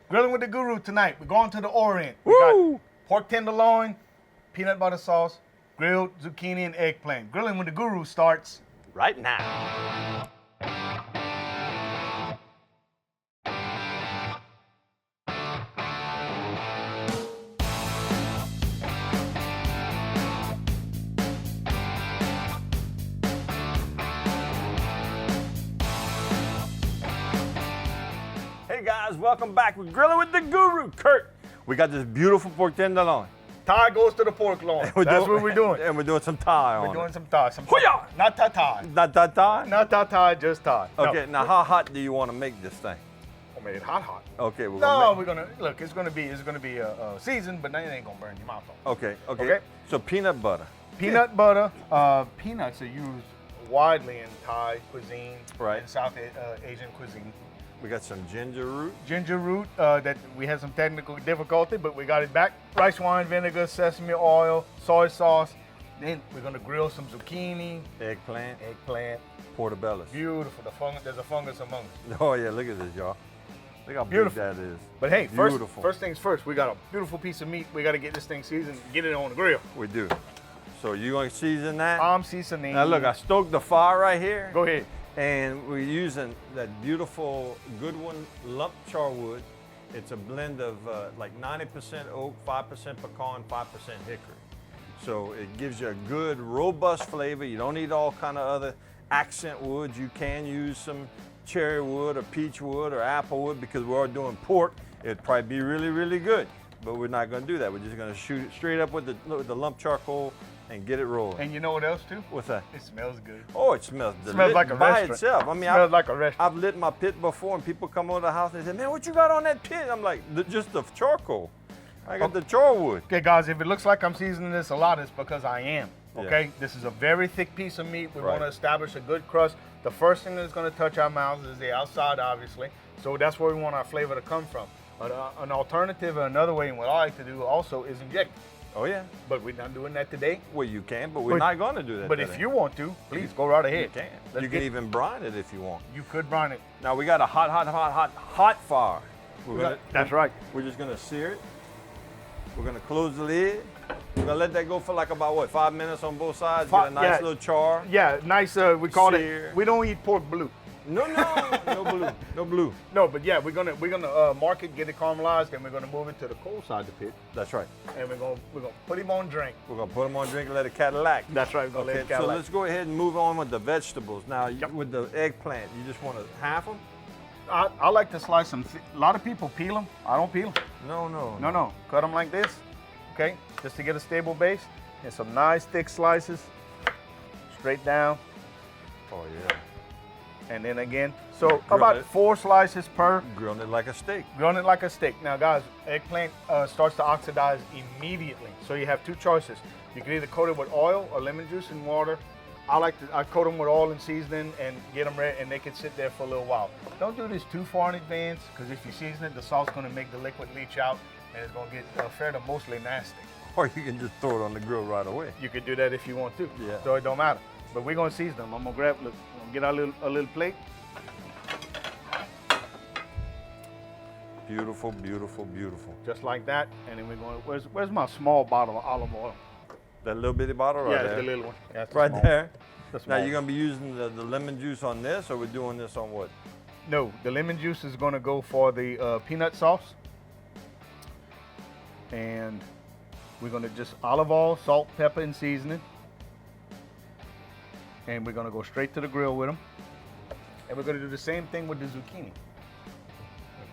Grilling with the Guru tonight. We're going to the Orient. We got pork tenderloin, peanut butter sauce, grilled zucchini and eggplant. Grilling with the Guru starts right now. Hey guys, welcome back. We're grilling with the Guru, Kurt. We got this beautiful pork tenderloin. Thai goes to the pork loin. That's what we're doing. And we're doing some Thai on it. We're doing some Thai. Not Thai. Not Thai? Not Thai, just Thai. Okay, no. now how hot do you want to make this thing? I made it hot. Okay, we're gonna look. It's gonna be seasoned, but then it ain't gonna burn your mouth off. Okay. So peanut butter. Peanut butter. Peanuts are used widely in Thai cuisine, right? In South Asian cuisine. We got some ginger root. Ginger root that we had some technical difficulty, but we got it back. Rice wine vinegar, sesame oil, soy sauce. Then we're gonna grill some zucchini. Eggplant. Portobello. Beautiful. There's a fungus among us. Oh yeah, look at this, y'all. Look how beautiful big that is. But hey, first things first, we got a beautiful piece of meat. We got to get this thing seasoned and get it on the grill. We do. So you gonna season that? I'm seasoning. Now look, I stoked the fire right here. Go ahead. And we're using that beautiful Goodwin lump char wood. It's a blend of like 90% oak, 5% pecan, 5% hickory. So it gives you a good, robust flavor. You don't need all kind of other accent woods. You can use some cherry wood or peach wood or apple wood because we are doing pork. It'd probably be really, really good. But we're not gonna do that. We're just gonna shoot it straight up with the lump charcoal and get it rolling. And you know what else too? What's that? It smells good. Oh, it smells delicious. Smells like a by restaurant. itself. I mean, it smells like a restaurant. I've lit my pit before, and people come over the house and they say, "Man, what you got on that pit?" I'm like, "Just the charcoal. I got the char wood." Okay, guys, if it looks like I'm seasoning this a lot, it's because I am. Okay, This is a very thick piece of meat. We want to establish a good crust. The first thing that's going to touch our mouths is the outside, obviously. So that's where we want our flavor to come from. But an alternative, another way, and what I like to do also is inject. Oh yeah. But we're not doing that today. Well, you can, but we're not going to do that But today. if you want to, please go right ahead. You can. You can even brine it if you want. You could brine it. Now we got a hot fire. That's right. We're just going to sear it. We're going to close the lid. We're going to let that go for like about, what, 5 minutes on both sides? Get a nice little char. Yeah, nice, we call sear. it, we don't eat pork blue. No blue. No, but yeah, we're gonna mark it, get it caramelized, and we're gonna move it to the cold side of the pit. That's right. And we're gonna put him on drink. We're gonna put him on drink and let it Cadillac. That's right. We're gonna let it Cadillac. So let's go ahead and move on with the vegetables. Now, with the eggplant, you just want to half them? I like to slice them. A lot of people peel them. I don't peel them. No. Cut them like this, okay? Just to get a stable base. And some nice thick slices, straight down. Oh yeah. And then again, so about 4 slices per. Grilling it like a steak. Grilling it like a steak. Now guys, eggplant starts to oxidize immediately. So you have 2 choices. You can either coat it with oil or lemon juice and water. I coat them with oil and seasoning and get them ready, and they can sit there for a little while. Don't do this too far in advance, because if you season it, the salt's gonna make the liquid leach out, and it's gonna get fair to mostly nasty. Or you can just throw it on the grill right away. You could do that if you want to. Yeah. So it don't matter. But we're gonna season them. I'm gonna grab, look, get our a little plate. Beautiful, beautiful, beautiful. Just like that, and then we're going. Where's my small bottle of olive oil? That little bitty bottle right there? Yeah, the little one. Yeah, right there. Now one. you're gonna be using the lemon juice on this, or we're doing this on what? No, the lemon juice is gonna go for the peanut sauce, and we're gonna just olive oil, salt, pepper, and seasoning. And we're gonna go straight to the grill with them. And we're gonna do the same thing with the zucchini.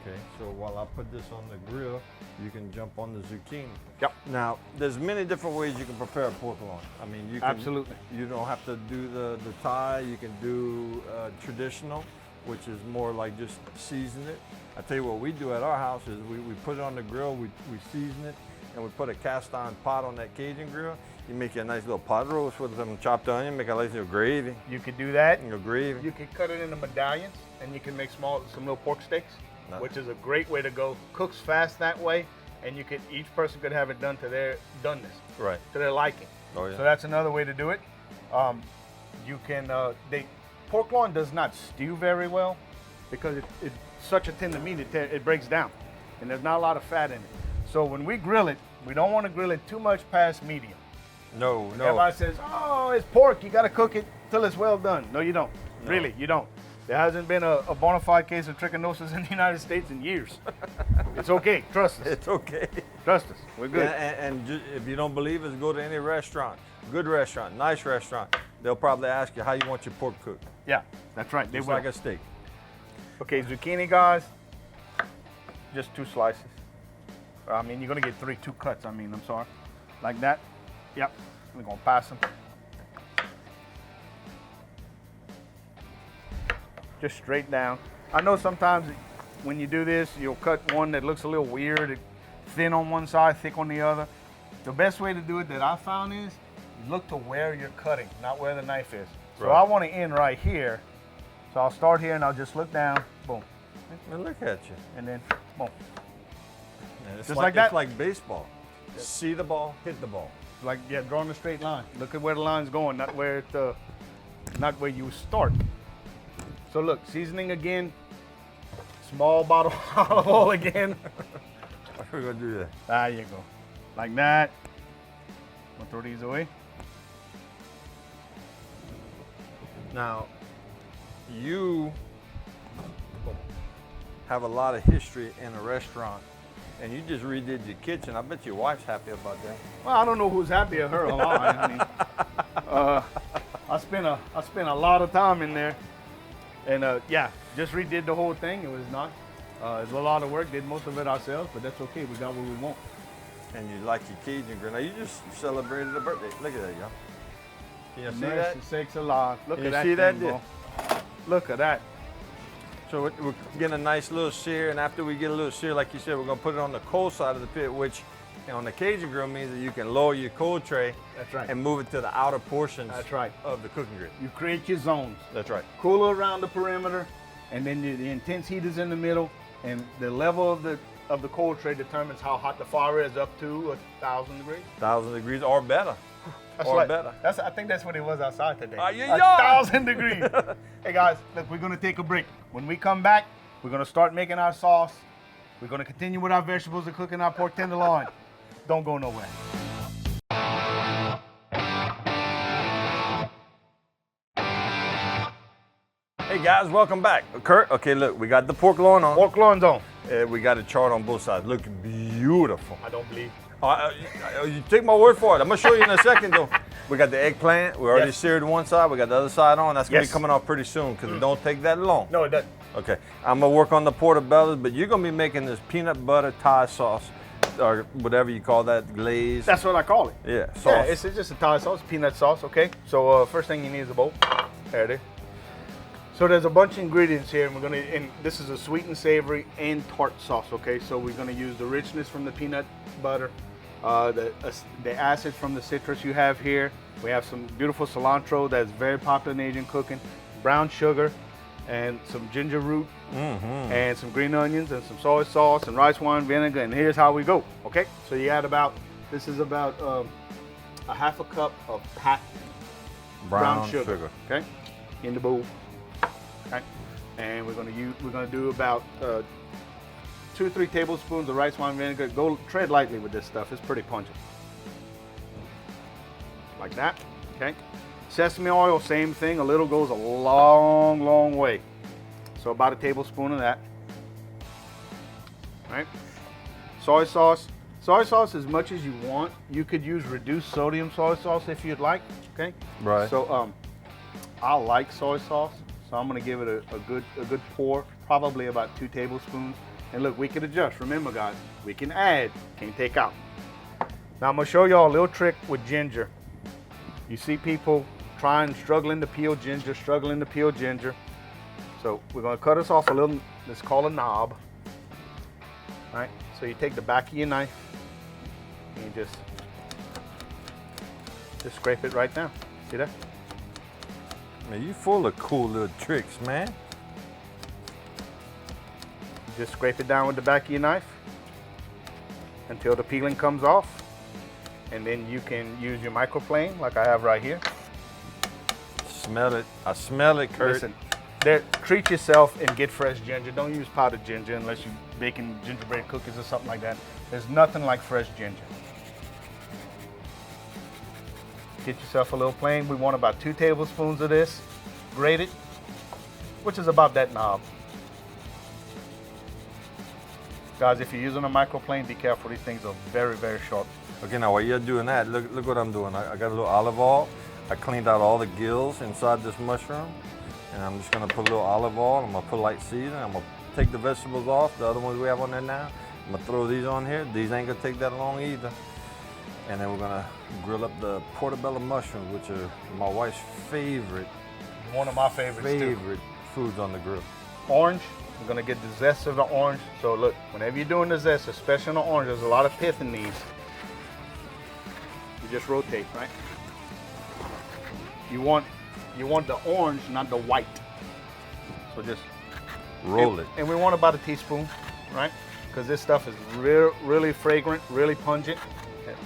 Okay, so while I put this on the grill, you can jump on the zucchini. Yep. Now, there's many different ways you can prepare a pork loin. I mean, you can, absolutely. You don't have to do the Thai. You can do traditional, which is more like just season it. I tell you what we do at our house is we put it on the grill, we season it, and we put a cast iron pot on that Cajun grill. You make you a nice little pot roast with some chopped onion, make a nice little gravy. You could do that. Gravy. You can cut it into medallions, and you can make some little pork steaks, which is a great way to go. Cooks fast that way, and each person could have it done to their doneness, right, to their liking. Oh yeah. So that's another way to do it. You can pork loin does not stew very well because it's such a tender meat, it breaks down. and there's not a lot of fat in it. So when we grill it, we don't want to grill it too much past medium. No. Everybody says, oh, it's pork, you got to cook it till it's well done. No, you don't. No. Really, you don't. There hasn't been a bona fide case of trichinosis in the United States in years. It's okay, trust us. It's okay. Trust us, we're good. And if you don't believe us, go to any restaurant, good restaurant, nice restaurant. They'll probably ask you how you want your pork cooked. Yeah, that's right. They Just will. like a steak. Okay, zucchini, guys, just 2 slices. I mean, you're gonna get 2 cuts. I'm sorry. Like that. Yep, we're gonna pass them. Just straight down. I know sometimes when you do this, you'll cut one that looks a little weird, thin on one side, thick on the other. The best way to do it that I found is look to where you're cutting, not where the knife is. So Right. I want to end right here. So I'll start here and I'll just look down, boom, Man, look at you. and then boom. Man, it's Just like that. It's like baseball. See the ball, hit the ball. Like, yeah, drawing a straight line. Look at where the line's going, not where not where you start. So look, seasoning again, small bottle of olive oil again. We're gonna do that. There you go. Like that. I'll throw these away. Now, you have a lot of history in a restaurant, and you just redid your kitchen. I bet your wife's happy about that. Well, I don't know who's happier, her or mine. I mean, I spent a lot of time in there, and yeah, just redid the whole thing. It was not. It was a lot of work. Did most of it ourselves, but that's okay. We got what we want. And you like your Cajun grill. Now, you just celebrated a birthday. Look at that, y'all. Can you see Nice that? and sakes alive. Look You at that. see that, thing, bro. Look at that. So we're getting a nice little sear, and after we get a little sear, like you said, we're gonna put it on the cold side of the pit, which on the Cajun grill means that you can lower your cold tray That's right. and move it to the outer portions That's right. of the cooking grill. You create your zones. That's right. Cooler around the perimeter, and then the intense heat is in the middle, and the level of the cold tray determines how hot the fire is, up to 1,000 degrees. 1,000 degrees or better. Or better. I think that's what it was outside today. Yeah. 1,000 degrees. Hey guys, look, we're gonna take a break. When we come back, we're gonna start making our sauce. We're gonna continue with our vegetables and cooking our pork tenderloin. Don't go nowhere. Hey guys, welcome back. Kurt, okay, look, we got the pork loin on. Pork loin's on. We got a chart on both sides. Look beautiful. I don't believe. You take my word for it. I'm gonna show you in a second though. We got the eggplant. We already Yes. seared one side. We got the other side on. That's gonna Yes. be coming off pretty soon because it don't take that long. No, it doesn't. Okay, I'm gonna work on the portobello, but you're gonna be making this peanut butter Thai sauce, or whatever you call that, glaze. That's what I call it. Yeah, sauce. Yeah, it's just a Thai sauce, peanut sauce, okay? So first thing you need is a bowl. There it is. So there's a bunch of ingredients here, and and this is a sweet and savory and tart sauce, okay? So we're gonna use the richness from the peanut butter, the acid from the citrus you have here. We have some beautiful cilantro that's very popular in Asian cooking, brown sugar, and some ginger root, and some green onions, and some soy sauce, and rice wine vinegar, and here's how we go, okay? So you add this is about a half a cup of packed brown sugar, okay, in the bowl, okay? And we're gonna do about 2 or 3 tablespoons of rice wine vinegar. Tread lightly with this stuff. It's pretty pungent. Like that, okay? Sesame oil, same thing. A little goes a long, long way. So about a tablespoon of that. All right? Soy sauce. Soy sauce as much as you want. You could use reduced sodium soy sauce if you'd like, okay? Right. So I like soy sauce, so I'm gonna give it a good pour, probably about 2 tablespoons. And look, we can adjust. Remember guys, we can add, can't take out. Now I'm gonna show y'all a little trick with ginger. You see people struggling to peel ginger. So we're gonna cut us off a little, it's called a knob. All right, so you take the back of your knife and you just scrape it right down. See that? Man, you full of cool little tricks, man. Just scrape it down with the back of your knife until the peeling comes off. And then you can use your microplane like I have right here. Smell it. I smell it, Kurt. Listen, treat yourself and get fresh ginger. Don't use powdered ginger unless you've baking gingerbread cookies or something like that. There's nothing like fresh ginger. Get yourself a little plain. We want about 2 tablespoons of this, grated, which is about that knob. Guys, if you're using a microplane, be careful. These things are very, very sharp. Okay, now while you're doing that, look what I'm doing. I got a little olive oil. I cleaned out all the gills inside this mushroom. And I'm just gonna put a little olive oil. I'm gonna put light seasoning. I'm gonna take the vegetables off, the other ones we have on there now. I'm gonna throw these on here. These ain't gonna take that long either. And then we're gonna grill up the portobello mushrooms, which are my wife's favorite. One of my favorites too. Foods on the grill. Orange, we're gonna get the zest of the orange. So look, whenever you're doing the zest, especially on the orange, there's a lot of pith in these. You just rotate, right? You want the orange, not the white. So just roll it. And we want about a teaspoon, right? Because this stuff is really fragrant, really pungent,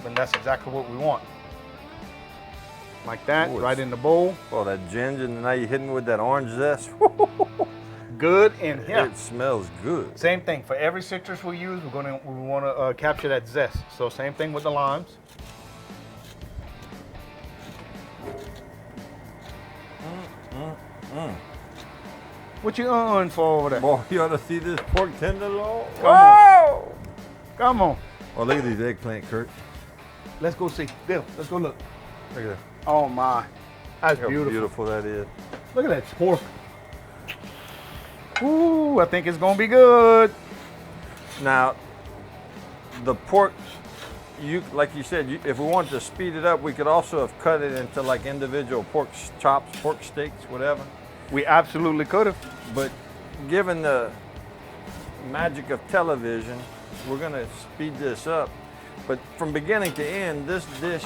and that's exactly what we want. Like that, Ooh, right in the bowl. Oh, that ginger, and now you're hitting with that orange zest. Good in here. It smells good. Same thing for every citrus we use. We want to capture that zest. So same thing with the limes. What you for over there? Boy, you ought to see this pork tenderloin. Come on. Come on. Oh, look at these eggplant, Kurt. Let's go see. Bill, let's go look. Look at that. Oh my. That's Look how beautiful. beautiful that is. Look at that pork. Ooh, I think it's gonna be good. Now, the pork, like you said, if we wanted to speed it up, we could also have cut it into like individual pork chops, pork steaks, whatever. We absolutely could have. But given the magic of television, we're gonna speed this up. But from beginning to end, this dish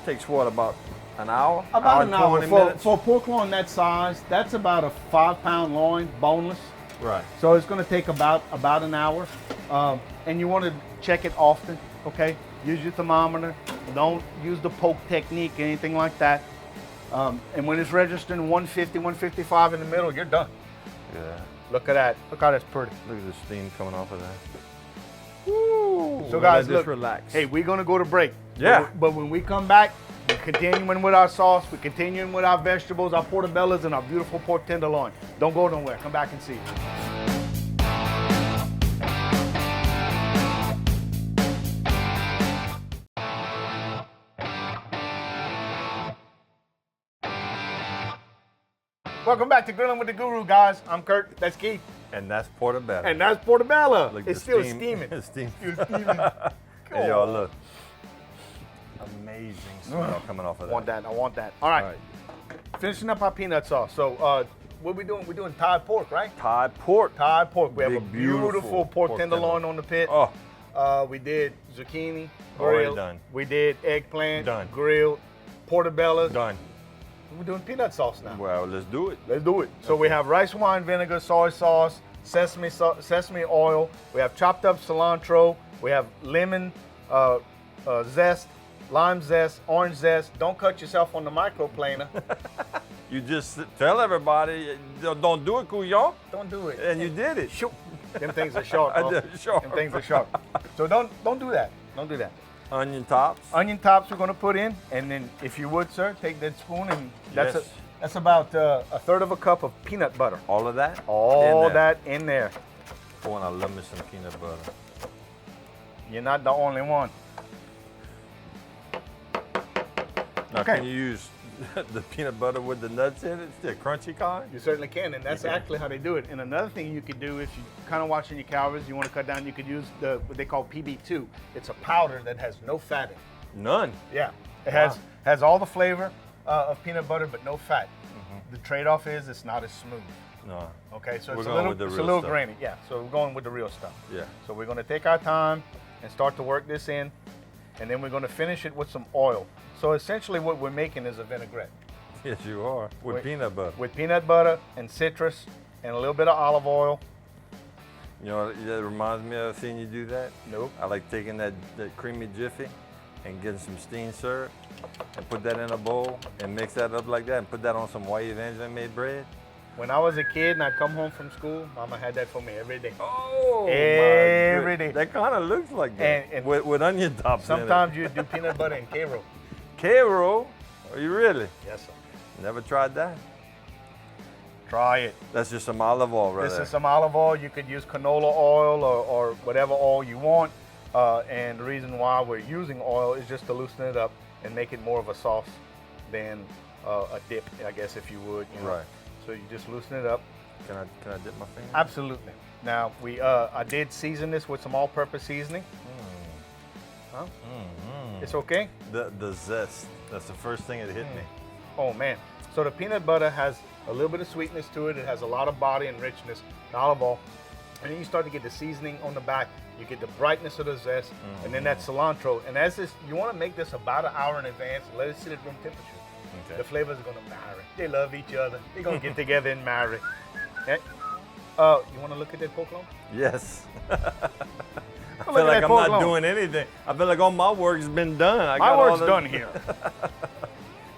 takes what, about an hour? About an hour. 20 minutes? For pork loin that size, that's about a 5-pound loin, boneless. Right. So it's going to take about an hour. And you want to check it often, okay? Use your thermometer. Don't use the poke technique, anything like that. And when it's registering 150, 155 in the middle, you're done. Yeah. Look at that. Look how that's pretty. Look at the steam coming off of that. Woo. So We're guys, gonna look. just relax. Hey, we're going to go to break. Yeah. But when we come back, we're continuing with our sauce. We're continuing with our vegetables, our portobellos, and our beautiful pork tenderloin. Don't go nowhere. Come back and see. Welcome back to Grilling with the Guru, guys. I'm Kurt. That's Keith. And that's portobello. And that's portobello. Look, It's the still steam- steaming. It's steaming. It's steaming. Hey, y'all, look. Amazing smell coming off of that. I want that. All right. Finishing up our peanut sauce. So what we doing? We're doing Thai pork, right? Thai pork. Thai pork. We have a Big, beautiful beautiful pork pork tenderloin on the pit. Oh, We did zucchini, Already grilled. done. We did eggplant, Done. grilled, portobello. done. We're doing peanut sauce now. Well, let's do it. Let's do it. So we have rice wine vinegar, soy sauce, sesame oil. We have chopped up cilantro. We have lemon zest, lime zest, orange zest. Don't cut yourself on the microplaner. You just tell everybody, don't do it, couillon. Don't do it. And you did it. Shoot. Them things are sharp. I bro. did, sharp. Them things are sharp. So don't do that. Don't do that. Onion tops. Onion tops we're gonna put in, and then if you would, sir, take that spoon and Yes. that's about a third of a cup of peanut butter. All of that? All In there. that in there. Oh, and I love me some peanut butter. You're not the only one. Now, Okay. can you use the peanut butter with the nuts in it? The crunchy kind? You certainly can, and that's actually how they do it. And another thing you could do if you're kind of watching your calories, you want to cut down, you could use what they call PB2. It's a powder that has no fat in it. None. Yeah, it Wow. has all the flavor of peanut butter, but no fat. The trade-off is it's not as smooth. No. Okay, so We're it's going with a the real little stuff. grainy. Yeah, so we're going with the real stuff. Yeah. So we're going to take our time and start to work this in, and then we're going to finish it with some oil. So essentially what we're making is a vinaigrette. Yes, you are. With peanut butter. With peanut butter and citrus and a little bit of olive oil. You know, that reminds me of seeing you do that. Nope. I like taking that creamy jiffy and getting some steamed syrup and put that in a bowl and mix that up like that and put that on some white Evangeline made bread. When I was a kid and I'd come home from school, Mama had that for me every day. Oh, every day. That kind of looks like that. And with onion tops sometimes you'd do peanut butter and K-roll. K-roll? Are you really? Yes, sir. Never tried that? Try it. That's just some olive oil right This there. is some olive oil. You could use canola oil or whatever oil you want. And the reason why we're using oil is just to loosen it up and make it more of a sauce than a dip, I guess, if you would. You know? Right. So you just loosen it up. Can I dip my finger? Absolutely. Now I did season this with some all-purpose seasoning. Huh? It's okay. The zest. That's the first thing that hit me. Oh man. So the peanut butter has a little bit of sweetness to it. It has a lot of body and richness. The olive oil. And then you start to get the seasoning on the back. You get the brightness of the zest, and then that cilantro. And as this, you want to make this about an hour in advance. Let it sit at room temperature. Okay. The flavors are gonna marry. They love each other. They're gonna get together and marry. Okay. You want to look at that pork loin? Yes. I Look feel at like that I'm pork not loin. doing anything. I feel like all my work's been done. My work's done here.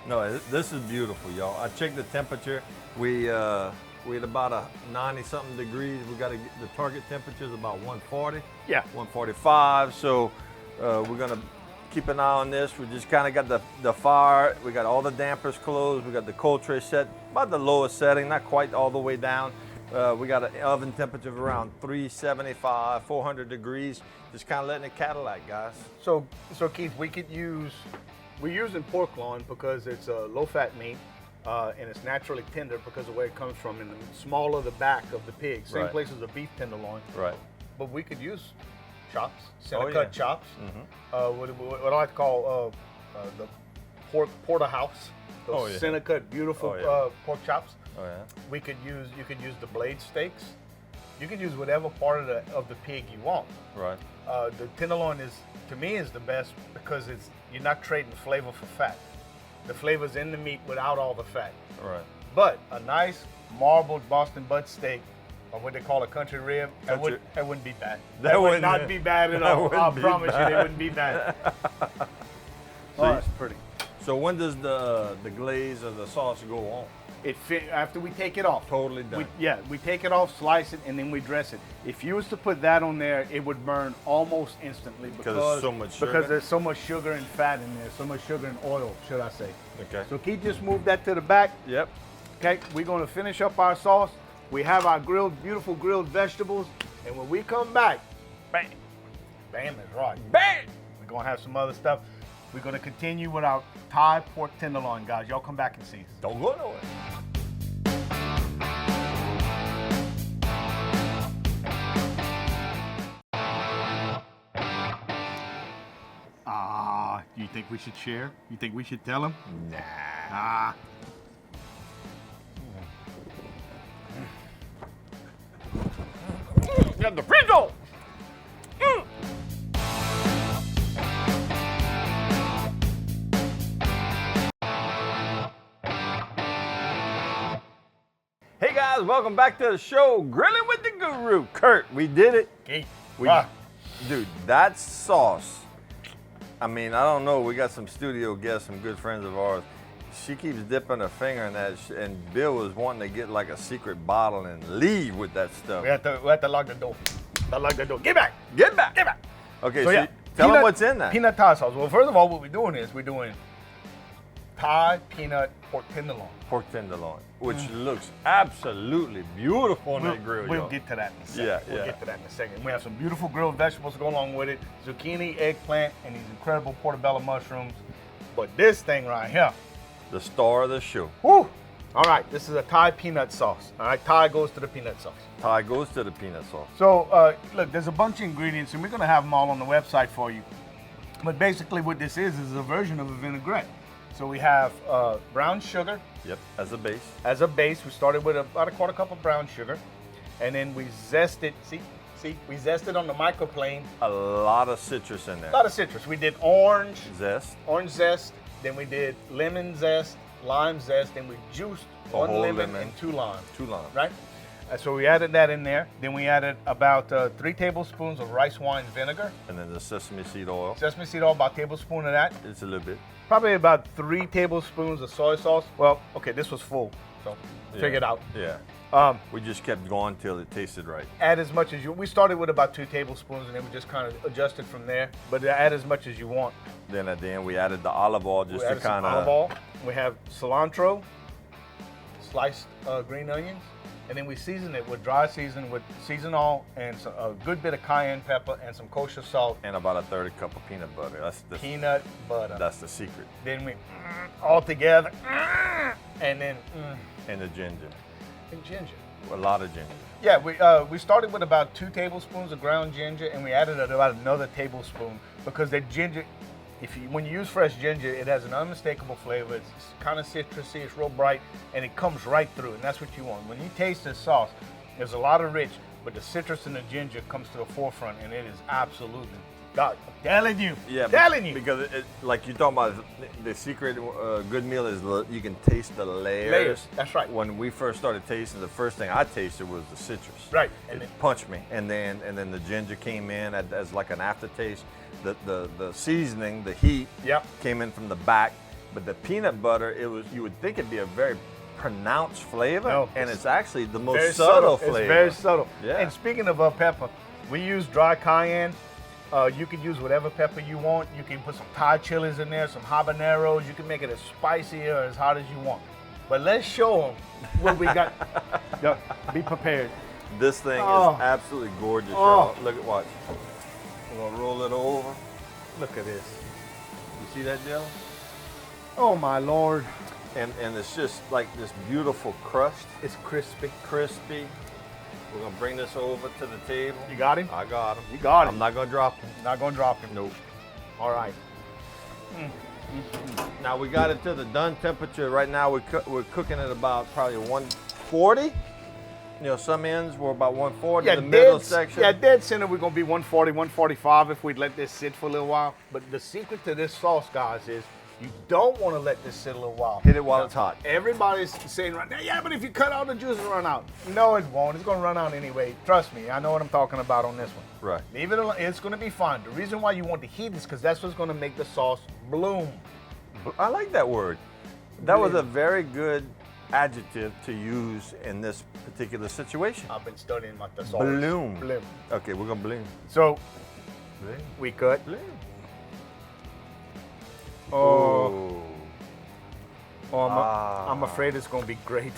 No, this is beautiful, y'all. I checked the temperature. We at about a 90-something degrees. We got to get the target temperature is about 140. Yeah. 145. So we're gonna keep an eye on this. We just kind of got the fire. We got all the dampers closed. We got the cold tray set about the lowest setting, not quite all the way down. We got an oven temperature of around 375, 400 degrees. Just kind of letting it Cadillac, guys. So Keith, we're using pork loin because it's a low-fat meat, and it's naturally tender because of where it comes from, and the smaller the back of the pig. Same Right. place as a beef tenderloin. Right. But we could use chops, center Oh, yeah. cut chops. What I like to call the porterhouse. Those Oh, yeah. center cut, beautiful Oh, yeah. pork chops. Oh yeah. You could use the blade steaks. You can use whatever part of the pig you want. Right. The tenderloin to me is the best because you're not trading flavor for fat. The flavor's in the meat without all the fat. Right. But a nice marbled Boston butt steak, or what they call a country rib, that wouldn't be bad. That would not be bad at all. I promise you, it wouldn't be bad. Oh, it's pretty. So when does the glaze or the sauce go on? After we take it off. Totally done. We take it off, slice it, and then we dress it. If you was to put that on there, it would burn almost instantly because there's so much sugar? Because there's so much sugar and fat in there, so much sugar and oil, should I say. Okay. So Keith, just move that to the back. Yep. Okay, we're gonna finish up our sauce. We have our beautiful grilled vegetables, and when we come back, bam, bam is right. Bam! We're gonna have some other stuff. We're gonna continue with our Thai pork tenderloin, guys. Y'all come back and see us. Don't go nowhere. You think we should share? You think we should tell them? Nah. Got the frizzle! Hey guys, welcome back to the show, Grilling with the Guru. Kurt, we did it. Keith, Dude, that sauce. I mean, I don't know. We got some studio guests, some good friends of ours. She keeps dipping her finger in that, and Bill was wanting to get like a secret bottle and leave with that stuff. we have to lock the door. Lock the door. Get back! Get back! Get back! Okay, So so yeah, tell them what's in that. Peanut Thai sauce. Well, first of all, what we're doing is we're doing Thai peanut pork tenderloin. Pork tenderloin, which looks absolutely beautiful on that grill. We'll y'all. get to that in a second. Yeah, We'll yeah. get to that in a second. We have some beautiful grilled vegetables to go along with it. Zucchini, eggplant, and these incredible portobello mushrooms. But this thing right here, The star of the show. whoo! All right, this is a Thai peanut sauce. All right, Thai goes to the peanut sauce. Thai goes to the peanut sauce. So, look, there's a bunch of ingredients, and we're gonna have them all on the website for you. But basically what this is a version of a vinaigrette. So we have brown sugar Yep, as a base. as a base. We started with about a quarter cup of brown sugar, and then we zest it. See, we zested on the microplane. A lot of citrus in there. A lot of citrus. We did orange Zest. then we did lemon zest, lime zest, then we juiced one whole lemon lemon. and 2 limes. 2 limes. Right? So we added that in there. Then we added about 3 tablespoons of rice wine vinegar. And then the sesame seed oil. Sesame seed oil, about a tablespoon of that. It's a little bit. Probably about 3 tablespoons of soy sauce. Well, okay, this was full, so figure it out. Yeah. We just kept going till it tasted right. Add as much as you. We started with about 2 tablespoons, and then we just kind of adjusted from there. But add as much as you want. Then at the end, we added the olive oil just to kind olive of. oil. We have cilantro, sliced green onions, and then we season it with dry season with seasoned oil and a good bit of cayenne pepper and some kosher salt. And about a third cup of peanut butter. That's the Peanut butter. That's the secret. Then we all together, and then And the ginger. and ginger. A lot of ginger. Yeah, we started with about 2 tablespoons of ground ginger, and we added about another tablespoon because the ginger, when you use fresh ginger, it has an unmistakable flavor. It's kind of citrusy, it's real bright, and it comes right through, and that's what you want. When you taste this sauce, there's a lot of rich, but the citrus and the ginger comes to the forefront, and it is absolutely, God, I'm telling you, Because like you're talking about, the secret good meal is you can taste the layers. That's right. When we first started tasting, the first thing I tasted was the citrus. Right. And it punched me, and then the ginger came in as like an aftertaste. The seasoning, the heat, came in from the back, but the peanut butter, you would think it'd be a very pronounced flavor, and it's actually the most subtle flavor. It's very subtle. Yeah. And speaking of pepper, we use dry cayenne. You can use whatever pepper you want. You can put some Thai chilies in there, some habaneros. You can make it as spicy or as hot as you want. But let's show them what we got. Be prepared. This thing is absolutely gorgeous, y'all. Look at watch. We're gonna roll it over. Look at this. You see that, Jill? Oh my Lord. And it's just like this beautiful crust. It's crispy. Crispy. We're gonna bring this over to the table. You got him? I got him. You got him. I'm not gonna drop him. Not gonna drop him. Nope. All right. Now we got it to the done temperature. Right now we're cooking at about probably 140. You know, some ends were about 140. Yeah, the middle section. Yeah, dead center we're gonna be 140, 145 if we let this sit for a little while. But the secret to this sauce, guys, is you don't want to let this sit a little while. Hit it while it's hot. Everybody's saying right now, yeah, but if you cut out the juice, it'll run out. No, it won't. It's gonna run out anyway. Trust me, I know what I'm talking about on this one. Right. Leave it alone. It's gonna be fine. The reason why you want to heat is because that's what's gonna make the sauce bloom. I like that word. That was a very good adjective to use in this particular situation. I've been studying my thesaurus. Bloom. Bloom. Okay, we're gonna bloom. So Bloom. we cut. Bloom. Oh, I'm afraid it's gonna be great.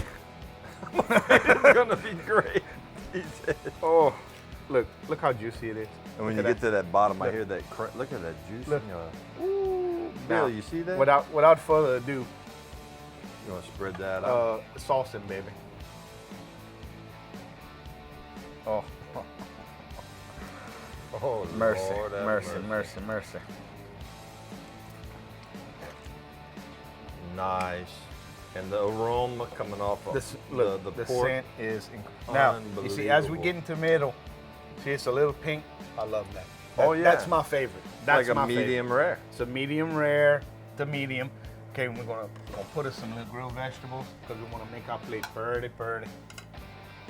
It's gonna be great. He said. Oh, look how juicy it is. And when you get to that bottom, I hear that. Look at that juice. Look. Ooh, Bill, you see that? Without further ado, You want to spread that out? sauce it, baby. Oh, Oh, mercy, Lord have mercy. Nice. And the aroma coming off of the pork. scent is now. You see, as we get into middle, see it's a little pink. I love that. Oh, yeah. That's my favorite. That's like a my medium favorite. rare. It's a medium rare to medium. Okay, we're gonna put us some little grilled vegetables because we want to make our plate pretty.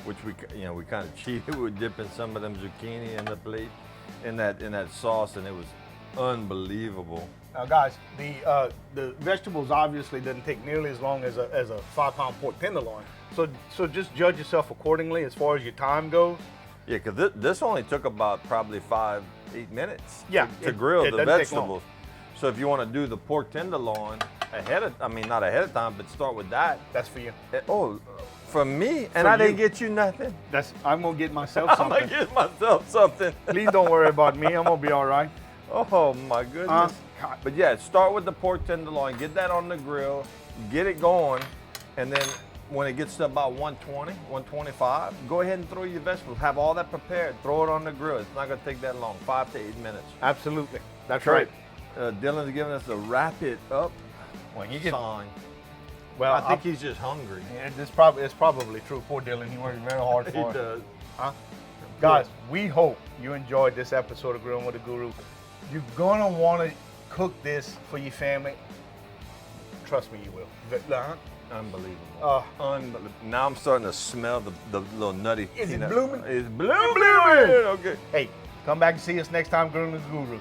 Which we kind of cheated with dipping some of them zucchini in the plate, in that sauce, and it was unbelievable. Now, guys, the vegetables obviously doesn't take nearly as long as a 5-pound pork tenderloin. So just judge yourself accordingly as far as your time goes. Yeah, because this only took about probably 5-8 minutes. Yeah, to grill it the doesn't take long. vegetables. So if you want to do the pork tenderloin not ahead of time, but start with that. That's for you. For me, and For I didn't you. get you nothing. I'm gonna get myself I'm something. gonna get myself something. Please don't worry about me. I'm gonna be all right. Oh my goodness. God. But yeah, start with the pork tenderloin, get that on the grill, get it going, and then when it gets to about 120, 125, go ahead and throw your vegetables. Have all that prepared. Throw it on the grill. It's not gonna take that long, 5 to 8 minutes. Absolutely. That's right. Dylan's giving us a wrap it up When you get, sign. well, I think he's just hungry. it's probably true. Poor Dylan. He works very hard He for it. does. Guys, we hope you enjoyed this episode of Grilling with the Guru. You're gonna want to cook this for your family. Trust me, you will. Unbelievable. Unbelievable. Now I'm starting to smell the little nutty. Is it blooming? It's blooming. Okay. Hey, come back and see us next time, Grilling with the Guru.